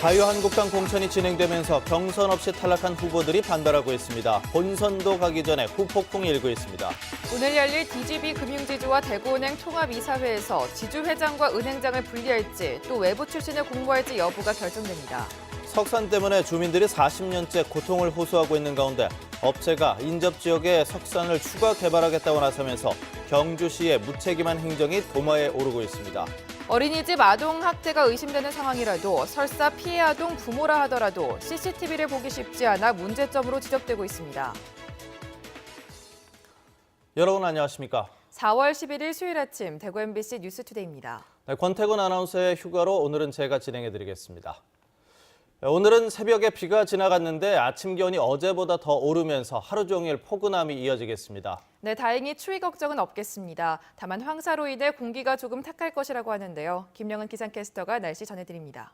자유한국당 공천이 진행되면서 경선 없이 탈락한 후보들이 반발하고 있습니다. 본선도 가기 전에 후폭풍이 일고 있습니다. 오늘 열릴 DGB 금융지주와 대구은행 통합이사회에서 지주회장과 은행장을 분리할지 또 외부 출신을 공모할지 여부가 결정됩니다. 석산 때문에 주민들이 40년째 고통을 호소하고 있는 가운데 업체가 인접 지역에 석산을 추가 개발하겠다고 나서면서 경주시의 무책임한 행정이 도마에 오르고 있습니다. 어린이집 아동 학대가 의심되는 상황이라도 설사 피해 아동 부모라 하더라도 CCTV를 보기 쉽지 않아 문제점으로 지적되고 있습니다. 여러분 안녕하십니까? 4월 11일 수요일 아침 대구 MBC 뉴스투데이입니다. 네, 권태곤 아나운서의 휴가로 오늘은 제가 진행해드리겠습니다. 오늘은 새벽에 비가 지나갔는데 아침 기온이 어제보다 더 오르면서 하루 종일 포근함이 이어지겠습니다. 네, 다행히 추위 걱정은 없겠습니다. 다만 황사로 인해 공기가 조금 탁할 것이라고 하는데요. 김영은 기상캐스터가 날씨 전해드립니다.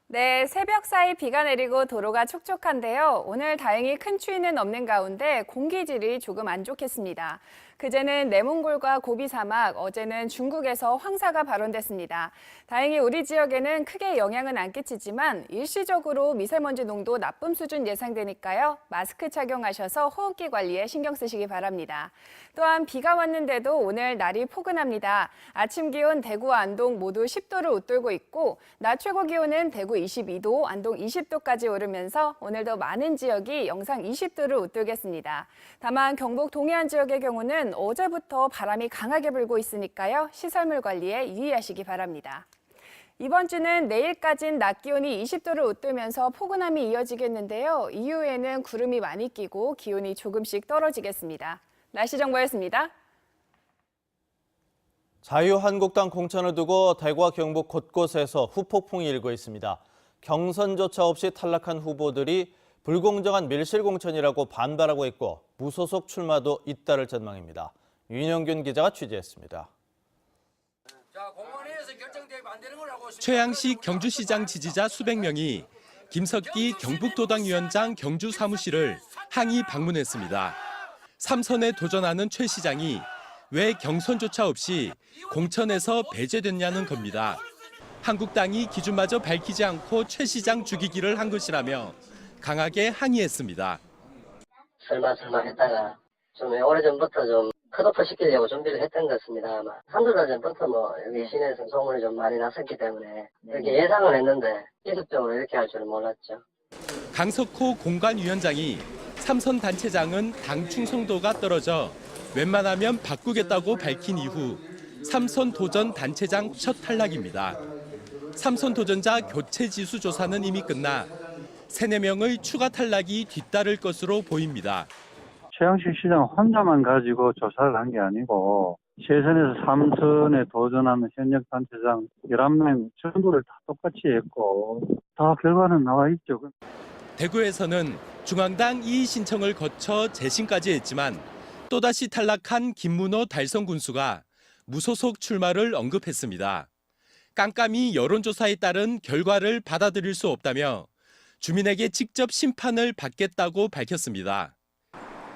네, 새벽 사이 비가 내리고 도로가 촉촉한데요. 오늘 다행히 큰 추위는 없는 가운데 공기질이 조금 안 좋겠습니다. 그제는 내몽골과 고비 사막, 어제는 중국에서 황사가 발원됐습니다. 다행히 우리 지역에는 크게 영향은 안 끼치지만 일시적으로 미세먼지 농도 나쁨 수준 예상되니까요. 마스크 착용하셔서 호흡기 관리에 신경 쓰시기 바랍니다. 또한 비가 왔는데도 오늘 날이 포근합니다. 아침 기온 대구와 안동 모두 10도를 웃돌고 있고 낮 최고 기온은 대구 22도, 안동 20도까지 오르면서 오늘도 많은 지역이 영상 20도를 웃돌겠습니다. 다만 경북 동해안 지역의 경우는 어제부터 바람이 강하게 불고 있으니까요. 시설물 관리에 유의하시기 바랍니다. 이번 주는 내일까진 낮 기온이 20도를 웃돌면서 포근함이 이어지겠는데요. 이후에는 구름이 많이 끼고 기온이 조금씩 떨어지겠습니다. 날씨 정보였습니다. 자유한국당 공천을 두고 대구와 경북 곳곳에서 후폭풍이 일고 있습니다. 경선조차 없이 탈락한 후보들이 불공정한 밀실 공천이라고 반발하고 있고 무소속 출마도 잇따를 전망입니다. 윤영균 기자가 취재했습니다. 최양식 경주시장 지지자 수백 명이 김석기 경북도당위원장 경주 사무실을 항의 방문했습니다. 3선에 도전하는 최 시장이 왜 경선조차 없이 공천에서 배제됐냐는 겁니다. 한국당이 기준마저 밝히지 않고 최 시장 죽이기를 한 것이라며 강하게 항의했습니다. 설마 했다가 좀 오래전부터 좀 컷오프 시키려고 준비를 했던 것 같습니다. 아마 한두 달 전부터 여기 시내에서 소문이 좀 많이 났었기 때문에 이렇게 예상을 했는데 계속적으로 이렇게 할 줄은 몰랐죠. 강석호 공관위원장이 3선 단체장은 당 충성도가 떨어져 웬만하면 바꾸겠다고 밝힌 이후 3선 도전 단체장 첫 탈락입니다. 3선 도전자 교체 지수 조사는 이미 끝나 3-4명의 추가 탈락이 뒤따를 것으로 보입니다. 최양식 시장 혼자만 가지고 조사를 한 게 아니고 재선에서 3선에 도전하는 현역 단체장 11명 전부를 다 똑같이 했고 다 결과는 나와 있죠. 대구에서는 중앙당 이의 신청을 거쳐 재신까지 했지만 또다시 탈락한 김문호 달성 군수가 무소속 출마를 언급했습니다. 깜깜이 여론조사에 따른 결과를 받아들일 수 없다며 주민에게 직접 심판을 받겠다고 밝혔습니다.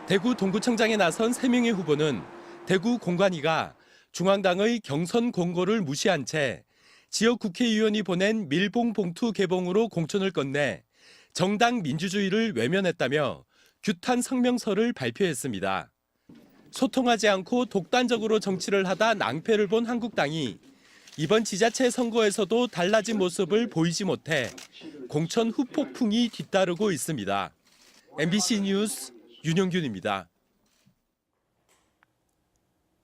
대구 동구청장에 나선 3명의 후보는 대구 공관위가 중앙당의 경선 공고를 무시한 채 지역 국회의원이 보낸 밀봉 봉투 개봉으로 공천을 건네 정당 민주주의를 외면했다며 규탄 성명서를 발표했습니다. 소통하지 않고 독단적으로 정치를 하다 낭패를 본 한국당이 이번 지자체 선거에서도 달라진 모습을 보이지 못해 공천 후폭풍이 뒤따르고 있습니다. MBC 뉴스 윤영균입니다.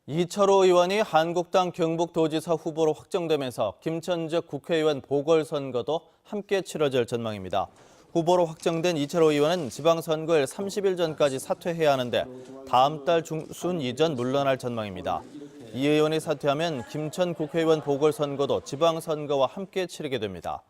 이철호 의원이 한국당 경북도지사 후보로 확정되면서 김천적 국회의원 보궐선거도 함께 치러질 전망입니다. 후보로 확정된 이철호 의원은 지방선거일 30일 전까지 사퇴해야 하는데 다음 달 중순 이전 물러날 전망입니다. 이 의원이 사퇴하면 김천 국회의원 보궐선거도 지방선거와 함께 치르게 됩니다.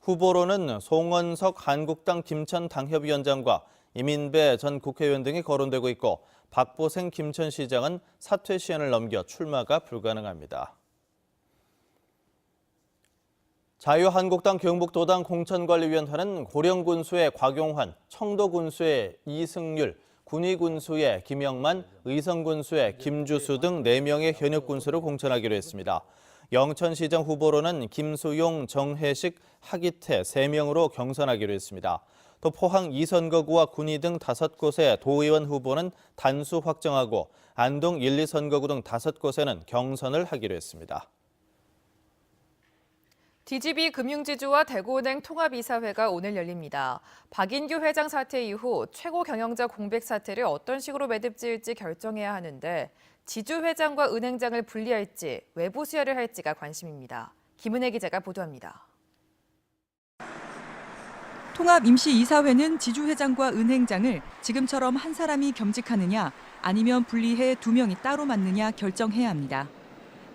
후보로는 송원석 한국당 김천 당협위원장과 이민배 전 국회의원 등이 거론되고 있고 박보생 김천시장은 사퇴 시한을 넘겨 출마가 불가능합니다. 자유한국당 경북도당 공천관리위원회는 고령군수의 곽용환, 청도군수의 이승률, 군위군수의 김영만, 의성군수의 김주수 등 4명의 현역 군수를 공천하기로 했습니다. 영천시장 후보로는 김수용, 정혜식, 하기태 3명으로 경선하기로 했습니다. 또 포항 2선거구와 군위 등 5곳의 도의원 후보는 단수 확정하고 안동 1, 2선거구 등 5곳에는 경선을 하기로 했습니다. DGB 금융지주와 대구은행 통합이사회가 오늘 열립니다. 박인규 회장 사퇴 이후 최고 경영자 공백 사태를 어떤 식으로 매듭지을지 결정해야 하는데 지주 회장과 은행장을 분리할지 외부 수혈을 할지가 관심입니다. 김은혜 기자가 보도합니다. 통합 임시이사회는 지주회장과 은행장을 지금처럼 한 사람이 겸직하느냐 아니면 분리해 2명이 따로 맡느냐 결정해야 합니다.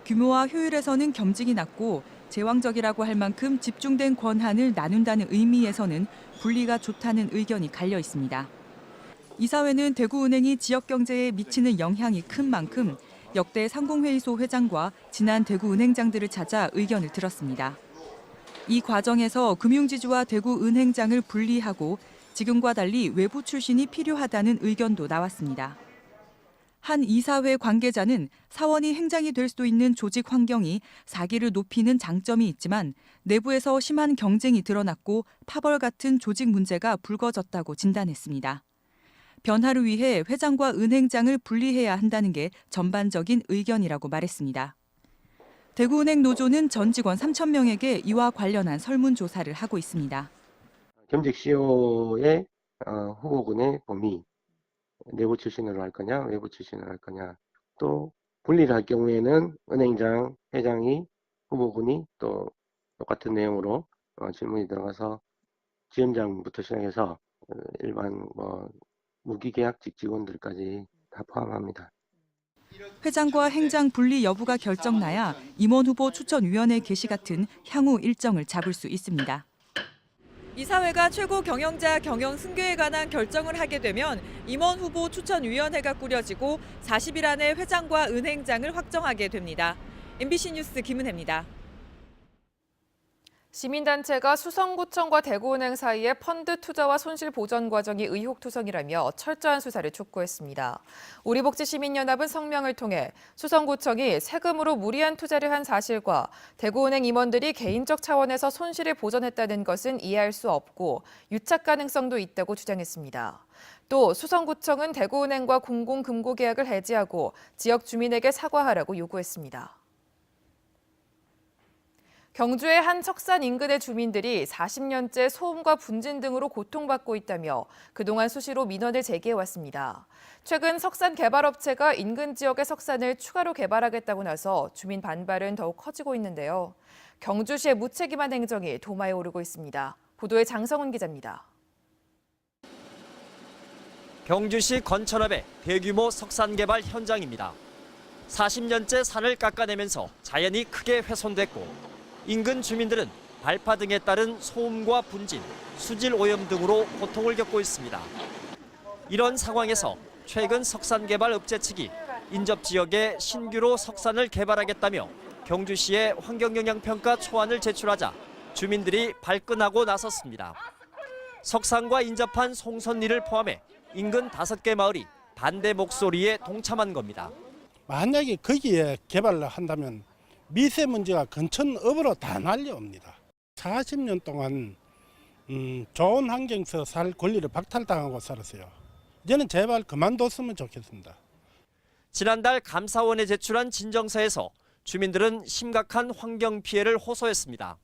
규모와 효율에서는 겸직이 낮고 제왕적이라고 할 만큼 집중된 권한을 나눈다는 의미에서는 분리가 좋다는 의견이 갈려 있습니다. 이사회는 대구은행이 지역 경제에 미치는 영향이 큰 만큼 역대 상공회의소 회장과 지난 대구은행장들을 찾아 의견을 들었습니다. 이 과정에서 금융지주와 대구은행장을 분리하고 지금과 달리 외부 출신이 필요하다는 의견도 나왔습니다. 한 이사회 관계자는 사원이 행장이 될 수도 있는 조직 환경이 사기를 높이는 장점이 있지만 내부에서 심한 경쟁이 드러났고 파벌 같은 조직 문제가 불거졌다고 진단했습니다. 변화를 위해 회장과 은행장을 분리해야 한다는 게 전반적인 의견이라고 말했습니다. 대구은행 노조는 전 직원 3,000명에게 이와 관련한 설문조사를 하고 있습니다. 겸직 CEO의 후보군의 범위, 내부 출신으로 할 거냐, 외부 출신으로 할 거냐, 또 분리를 할 경우에는 은행장, 회장이 후보군이 또 똑같은 내용으로 질문이 들어가서 지점장부터 시작해서 일반 무기계약직 직원들까지 다 포함합니다. 회장과 행장 분리 여부가 결정나야 임원 후보 추천위원회 개시 같은 향후 일정을 잡을 수 있습니다. 이사회가 최고 경영자 경영 승계에 관한 결정을 하게 되면 임원 후보 추천위원회가 꾸려지고 40일 안에 회장과 은행장을 확정하게 됩니다. MBC 뉴스 김은혜입니다. 시민단체가 수성구청과 대구은행 사이의 펀드 투자와 손실 보전 과정이 의혹투성이라며 철저한 수사를 촉구했습니다. 우리복지시민연합은 성명을 통해 수성구청이 세금으로 무리한 투자를 한 사실과 대구은행 임원들이 개인적 차원에서 손실을 보전했다는 것은 이해할 수 없고 유착 가능성도 있다고 주장했습니다. 또 수성구청은 대구은행과 공공금고 계약을 해지하고 지역 주민에게 사과하라고 요구했습니다. 경주의 한 석산 인근의 주민들이 40년째 소음과 분진 등으로 고통받고 있다며 그동안 수시로 민원을 제기해왔습니다. 최근 석산 개발업체가 인근 지역의 석산을 추가로 개발하겠다고 나서 주민 반발은 더욱 커지고 있는데요. 경주시의 무책임한 행정이 도마에 오르고 있습니다. 보도에 장성훈 기자입니다. 경주시 건천읍의 대규모 석산 개발 현장입니다. 40년째 산을 깎아내면서 자연이 크게 훼손됐고 인근 주민들은 발파 등에 따른 소음과 분진, 수질 오염 등으로 고통을 겪고 있습니다. 이런 상황에서 최근 석산 개발 업체 측이 인접 지역에 신규로 석산을 개발하겠다며 경주시에 환경영향평가 초안을 제출하자 주민들이 발끈하고 나섰습니다. 석산과 인접한 송선리를 포함해 인근 5개 마을이 반대 목소리에 동참한 겁니다. 만약에 거기에 개발을 한다면 미세먼지가 근천읍으로 다 날려옵니다. 40년 동안 좋은 환경에서 살 권리를 박탈당하고 살았어요. 이제는 제발 그만뒀으면 좋겠습니다. 지난달 감사원에 제출한 진정서에서 주민들은 심각한 환경 피해를 호소했습니다.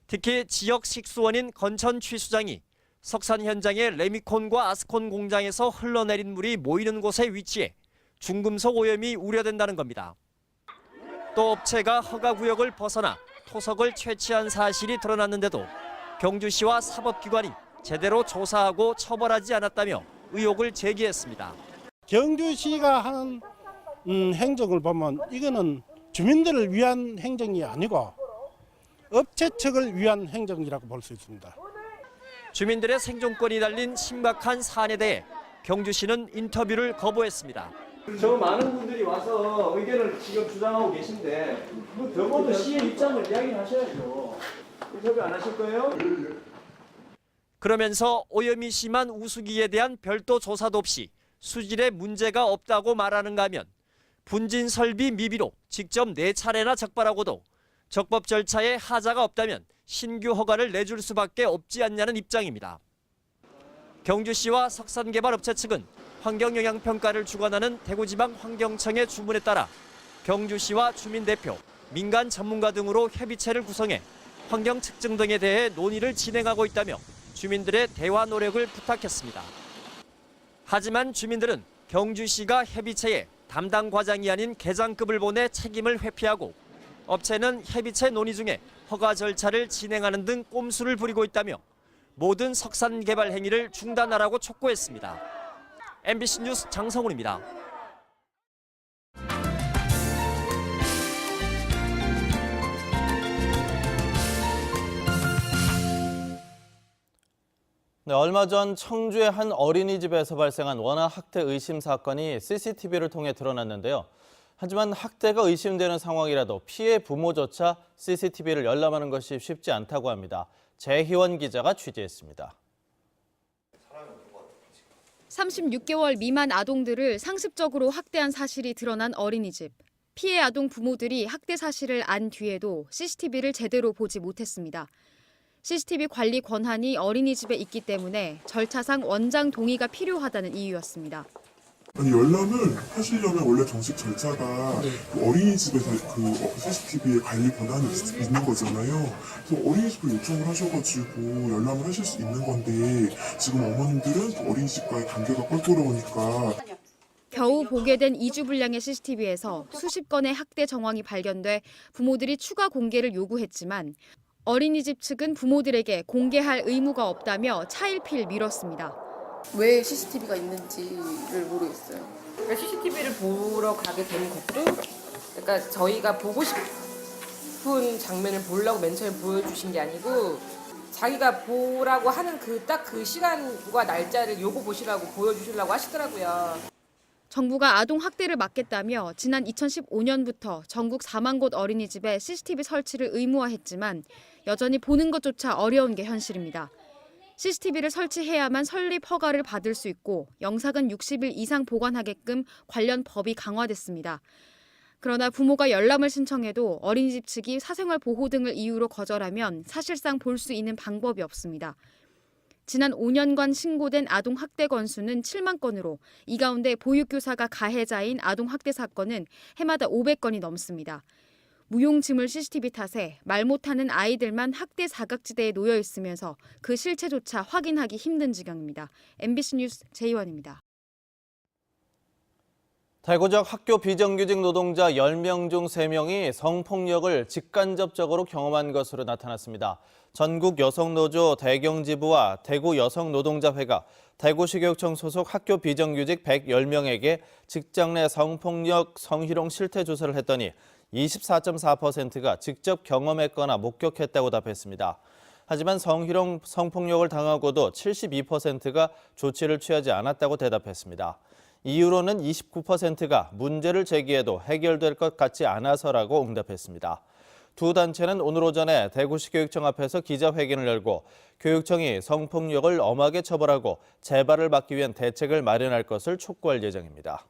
특히 지역 식수원인 건천 취수장이 석산 현장의 레미콘과 아스콘 공장에서 흘러내린 물이 모이는 곳에 위치해 중금속 오염이 우려된다는 겁니다. 또 업체가 허가구역을 벗어나 토석을 채취한 사실이 드러났는데도 경주시와 사법기관이 제대로 조사하고 처벌하지 않았다며 의혹을 제기했습니다. 경주시가 하는 행정을 보면 이거는 주민들을 위한 행정이 아니고 업체 측을 위한 행정이라고 볼 수 있습니다. 주민들의 생존권이 달린 심각한 사안에 대해 경주시는 인터뷰를 거부했습니다. 저 많은 분들이 와서 의견을 지금 주장하고 계신데 적어도 시의 입장을 이야기하셔야죠. 인터뷰 안 하실 거예요? 그러면서 오염이 심한 우수기에 대한 별도 조사도 없이 수질에 문제가 없다고 말하는가 하면 분진 설비 미비로 직접 4차례나 적발하고도 적법 절차에 하자가 없다면 신규 허가를 내줄 수밖에 없지 않냐는 입장입니다. 경주시와 석산개발업체 측은 환경영향평가를 주관하는 대구지방환경청의 주문에 따라 경주시와 주민대표, 민간 전문가 등으로 협의체를 구성해 환경 측정 등에 대해 논의를 진행하고 있다며 주민들의 대화 노력을 부탁했습니다. 하지만 주민들은 경주시가 협의체에 담당 과장이 아닌 계장급을 보내 책임을 회피하고 업체는 협의체 논의 중에 허가 절차를 진행하는 등 꼼수를 부리고 있다며 모든 석산 개발 행위를 중단하라고 촉구했습니다. MBC 뉴스 장성훈입니다. 네, 얼마 전 청주의 한 어린이집에서 발생한 원화 학대 의심 사건이 CCTV를 통해 드러났는데요. 하지만 학대가 의심되는 상황이라도 피해 부모조차 CCTV를 열람하는 것이 쉽지 않다고 합니다. 재희원 기자가 취재했습니다. 36개월 미만 아동들을 상습적으로 학대한 사실이 드러난 어린이집. 피해 아동 부모들이 학대 사실을 안 뒤에도 CCTV를 제대로 보지 못했습니다. CCTV 관리 권한이 어린이집에 있기 때문에 절차상 원장 동의가 필요하다는 이유였습니다. 아니, 열람을 하시려면 원래 정식 절차가 그 어린이집에서 그 CCTV의 관리 권한이 있는 거잖아요. 그래서 어린이집을 요청을 하셔가지고 열람을 하실 수 있는 건데 지금 어머님들은 그 어린이집과의 관계가 껄끄러우니까. 겨우 보게 된 2주 분량의 CCTV에서 수십 건의 학대 정황이 발견돼 부모들이 추가 공개를 요구했지만 어린이집 측은 부모들에게 공개할 의무가 없다며 차일피일 미뤘습니다. 왜 CCTV가 있는지를 모르겠어요. 그러니까 CCTV를 보러 가게 된 것도 그러니까 저희가 보고 싶은 장면을 보려고 맨 처음에 보여주신 게 아니고 자기가 보라고 하는 딱 그 시간과 날짜를 요거 보시라고 보여주시려고 하시더라고요. 정부가 아동 학대를 막겠다며 지난 2015년부터 전국 4만 곳 어린이집에 CCTV 설치를 의무화했지만 여전히 보는 것조차 어려운 게 현실입니다. CCTV를 설치해야만 설립 허가를 받을 수 있고 영상은 60일 이상 보관하게끔 관련 법이 강화됐습니다. 그러나 부모가 열람을 신청해도 어린이집 측이 사생활 보호 등을 이유로 거절하면 사실상 볼 수 있는 방법이 없습니다. 지난 5년간 신고된 아동 학대 건수는 7만 건으로 이 가운데 보육교사가 가해자인 아동 학대 사건은 해마다 500건이 넘습니다. 무용지물 CCTV 탓에 말 못하는 아이들만 학대 사각지대에 놓여 있으면서 그 실체조차 확인하기 힘든 지경입니다. MBC 뉴스 재희원입니다. 대구적 학교 비정규직 노동자 10명 중 3명이 성폭력을 직간접적으로 경험한 것으로 나타났습니다. 전국 여성노조 대경지부와 대구 여성노동자회가 대구시교육청 소속 학교 비정규직 110명에게 직장 내 성폭력, 성희롱 실태 조사를 했더니 24.4%가 직접 경험했거나 목격했다고 답했습니다. 하지만 성희롱, 성폭력을 당하고도 72%가 조치를 취하지 않았다고 대답했습니다. 이유로는 29%가 문제를 제기해도 해결될 것 같지 않아서라고 응답했습니다. 두 단체는 오늘 오전에 대구시 교육청 앞에서 기자회견을 열고 교육청이 성폭력을 엄하게 처벌하고 재발을 막기 위한 대책을 마련할 것을 촉구할 예정입니다.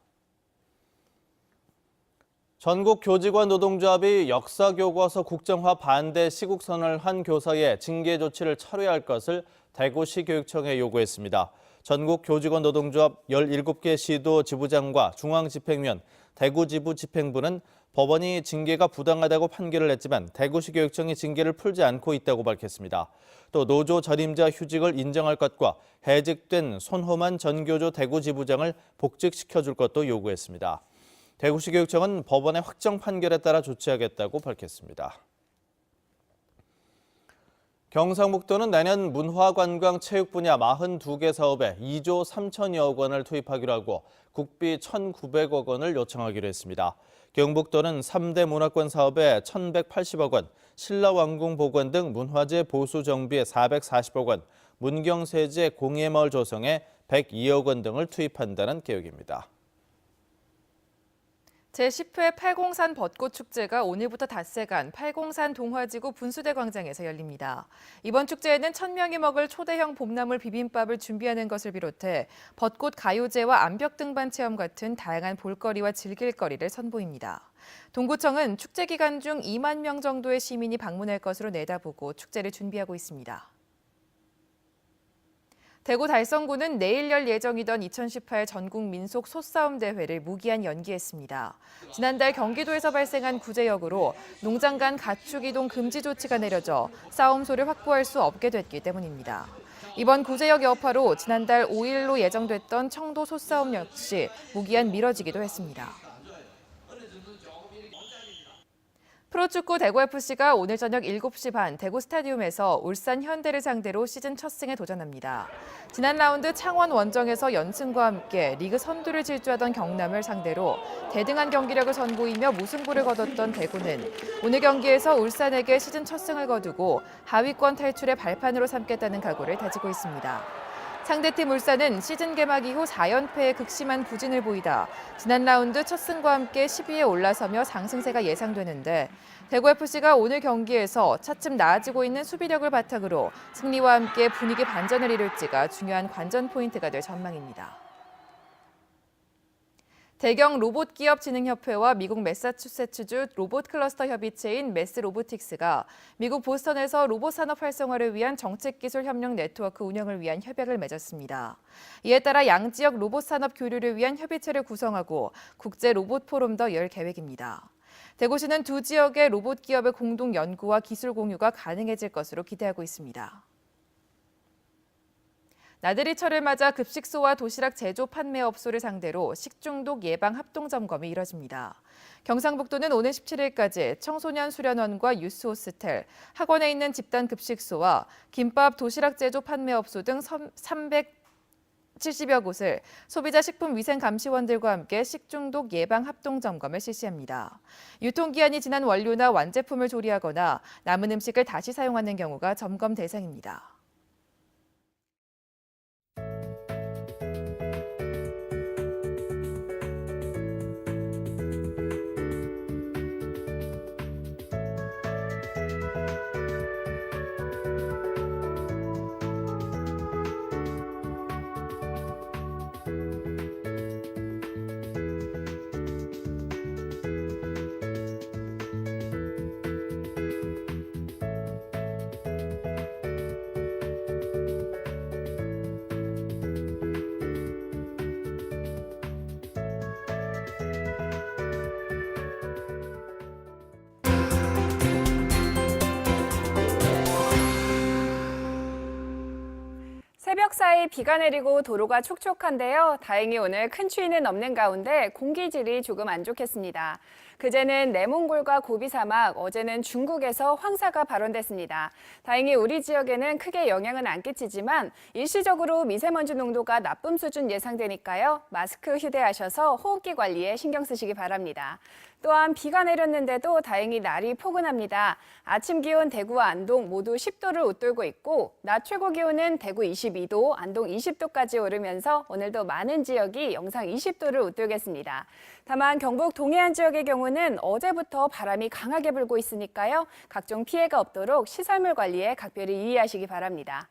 전국 교직원 노동조합이 역사교과서 국정화 반대 시국선언을 한 교사의 징계 조치를 철회할 것을 대구시 교육청에 요구했습니다. 전국 교직원 노동조합 17개 시도 지부장과 중앙집행위원, 대구지부 집행부는 법원이 징계가 부당하다고 판결을 했지만 대구시 교육청이 징계를 풀지 않고 있다고 밝혔습니다. 또 노조 전임자 휴직을 인정할 것과 해직된 손호만 전교조 대구지부장을 복직시켜줄 것도 요구했습니다. 대구시 교육청은 법원의 확정 판결에 따라 조치하겠다고 밝혔습니다. 경상북도는 내년 문화관광 체육 분야 42개 사업에 2조 3천여억 원을 투입하기로 하고 국비 1,900억 원을 요청하기로 했습니다. 경북도는 3대 문화권 사업에 1,180억 원, 신라왕궁복원 등 문화재 보수 정비에 440억 원, 문경세제 공예마을 조성에 102억 원 등을 투입한다는 계획입니다. 제10회 팔공산 벚꽃축제가 오늘부터 닷새간 팔공산 동화지구 분수대 광장에서 열립니다. 이번 축제에는 1,000명이 먹을 초대형 봄나물 비빔밥을 준비하는 것을 비롯해 벚꽃 가요제와 암벽 등반 체험 같은 다양한 볼거리와 즐길거리를 선보입니다. 동구청은 축제 기간 중 2만 명 정도의 시민이 방문할 것으로 내다보고 축제를 준비하고 있습니다. 대구 달성구는 내일 열 예정이던 2018 전국 민속 소싸움 대회를 무기한 연기했습니다. 지난달 경기도에서 발생한 구제역으로 농장 간 가축 이동 금지 조치가 내려져 싸움소를 확보할 수 없게 됐기 때문입니다. 이번 구제역 여파로 지난달 5일로 예정됐던 청도 소싸움 역시 무기한 미뤄지기도 했습니다. 프로축구 대구FC가 오늘 저녁 7시 반 대구 스타디움에서 울산 현대를 상대로 시즌 첫 승에 도전합니다. 지난 라운드 창원 원정에서 연승과 함께 리그 선두를 질주하던 경남을 상대로 대등한 경기력을 선보이며 무승부를 거뒀던 대구는 오늘 경기에서 울산에게 시즌 첫 승을 거두고 하위권 탈출의 발판으로 삼겠다는 각오를 다지고 있습니다. 상대팀 울산은 시즌 개막 이후 4연패에 극심한 부진을 보이다 지난 라운드 첫 승과 함께 10위에 올라서며 상승세가 예상되는데 대구FC가 오늘 경기에서 차츰 나아지고 있는 수비력을 바탕으로 승리와 함께 분위기 반전을 이룰지가 중요한 관전 포인트가 될 전망입니다. 대경 로봇기업진흥협회와 미국 매사추세츠주 로봇 클러스터 협의체인 매스로보틱스가 미국 보스턴에서 로봇 산업 활성화를 위한 정책기술 협력 네트워크 운영을 위한 협약을 맺었습니다. 이에 따라 양지역 로봇 산업 교류를 위한 협의체를 구성하고 국제 로봇 포럼도 열 계획입니다. 대구시는 두 지역의 로봇 기업의 공동 연구와 기술 공유가 가능해질 것으로 기대하고 있습니다. 나들이 철을 맞아 급식소와 도시락 제조 판매업소를 상대로 식중독 예방 합동점검이 이뤄집니다. 경상북도는 오늘 17일까지 청소년 수련원과 유스 호스텔, 학원에 있는 집단 급식소와 김밥 도시락 제조 판매업소 등 370여 곳을 소비자 식품위생감시원들과 함께 식중독 예방 합동점검을 실시합니다. 유통기한이 지난 원료나 완제품을 조리하거나 남은 음식을 다시 사용하는 경우가 점검 대상입니다. 새벽 사이 비가 내리고 도로가 촉촉한데요. 다행히 오늘 큰 추위는 없는 가운데 공기질이 조금 안 좋겠습니다. 그제는 내몽골과 고비 사막, 어제는 중국에서 황사가 발원됐습니다. 다행히 우리 지역에는 크게 영향은 안 끼치지만 일시적으로 미세먼지 농도가 나쁨 수준 예상되니까요. 마스크 휴대하셔서 호흡기 관리에 신경 쓰시기 바랍니다. 또한 비가 내렸는데도 다행히 날이 포근합니다. 아침 기온 대구와 안동 모두 10도를 웃돌고 있고 낮 최고 기온은 대구 22도, 안동 20도까지 오르면서 오늘도 많은 지역이 영상 20도를 웃돌겠습니다. 다만 경북 동해안 지역의 경우는 어제부터 바람이 강하게 불고 있으니까요. 각종 피해가 없도록 시설물 관리에 각별히 유의하시기 바랍니다.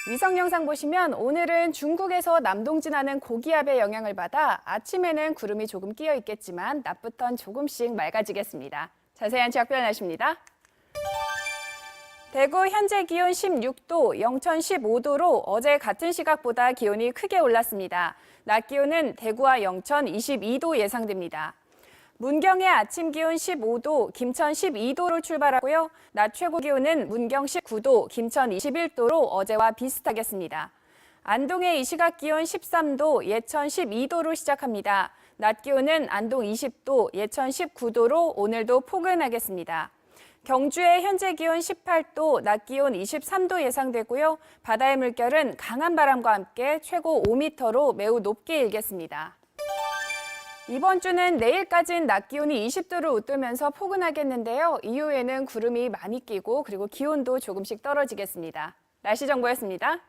위성 영상 보시면 오늘은 중국에서 남동진하는 고기압의 영향을 받아 아침에는 구름이 조금 끼어 있겠지만 낮부터는 조금씩 맑아지겠습니다. 자세한 지역 변화십니다. 대구 현재 기온 16도, 영천 15도로 어제 같은 시각보다 기온이 크게 올랐습니다. 낮 기온은 대구와 영천 22도 예상됩니다. 문경의 아침 기온 15도, 김천 12도로 출발하고요. 낮 최고 기온은 문경 19도, 김천 21도로 어제와 비슷하겠습니다. 안동의 이 시각 기온 13도, 예천 12도로 시작합니다. 낮 기온은 안동 20도, 예천 19도로 오늘도 포근하겠습니다. 경주의 현재 기온 18도, 낮 기온 23도 예상되고요. 바다의 물결은 강한 바람과 함께 최고 5m로 매우 높게 일겠습니다. 이번 주는 내일까지는 낮 기온이 20도를 웃돌면서 포근하겠는데요. 이후에는 구름이 많이 끼고 그리고 기온도 조금씩 떨어지겠습니다. 날씨 정보였습니다.